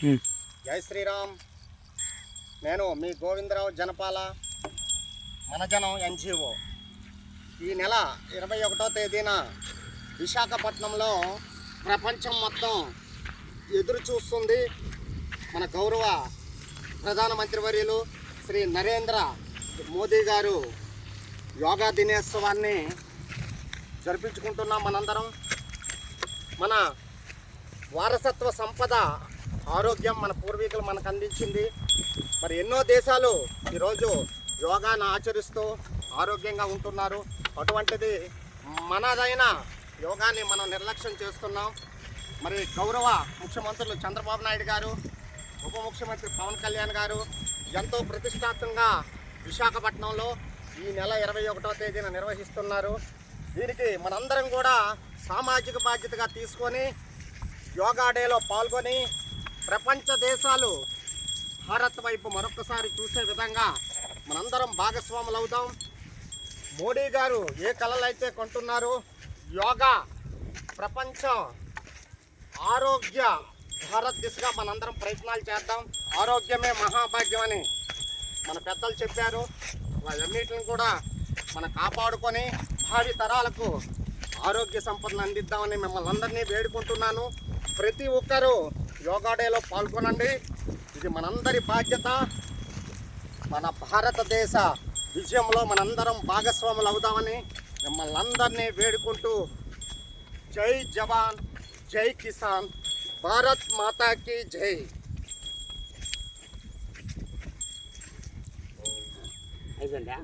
జై శ్రీరామ్. నేను మీ గోవిందరావు జనపాల మన జనం ఎన్జిఓ. ఈ నెల 21వ తేదీన విశాఖపట్నంలో ప్రపంచం మొత్తం ఎదురు చూస్తుంది మన గౌరవ ప్రధానమంత్రి వర్యులు శ్రీ నరేంద్ర మోదీ గారు యోగా దినోత్సవాన్ని జరిపించుకుంటున్నాం. మనందరం మన వారసత్వ సంపద ఆరోగ్యం మన పూర్వీకులు మనకు అందించింది. మరి ఎన్నో దేశాలు ఈరోజు యోగాను ఆచరిస్తూ ఆరోగ్యంగా ఉంటున్నారు. అటువంటిది మనదైన యోగాన్ని మనం నిర్లక్ష్యం చేస్తున్నాం. మరి గౌరవ ముఖ్యమంత్రులు చంద్రబాబు నాయుడు గారు, ఉప ముఖ్యమంత్రి పవన్ కళ్యాణ్ గారు ఎంతో ప్రతిష్టాత్మకంగా విశాఖపట్నంలో ఈ నెల 21వ తేదీన నిర్వహిస్తున్నారు. దీనికి మనందరం కూడా సామాజిక బాధ్యతగా తీసుకొని యోగా డేలో పాల్గొని ప్రపంచ దేశాలు భారత్ వైపు మరొకసారి చూసే విధంగా మనందరం భాగస్వాములు అవుదాం. మోడీ గారు ఏ కలలైతే కొంటున్నారో యోగా ప్రపంచ ఆరోగ్య భారత్ దిశగా మనందరం ప్రయత్నాలు చేద్దాం. ఆరోగ్యమే మహాభాగ్యం అని మన పెద్దలు చెప్పారు. వాటన్నిటిని కూడా మనం కాపాడుకొని భావి తరాలకు ఆరోగ్య సంపదను అందిద్దామని మిమ్మల్ని అందరినీ వేడుకుంటున్నాను. ప్రతి ఒక్కరూ యోగా డేలో పాల్గొనండి. ఇది మనందరి బాధ్యత. మన భారతదేశ విజయంలో మనందరం భాగస్వాములు అవుదామని మిమ్మల్ని అందరినీ వేడుకుంటూ జై జవాన్, జై కిసాన్, భారత్ మాతాకి జై. అయిపోయిందా?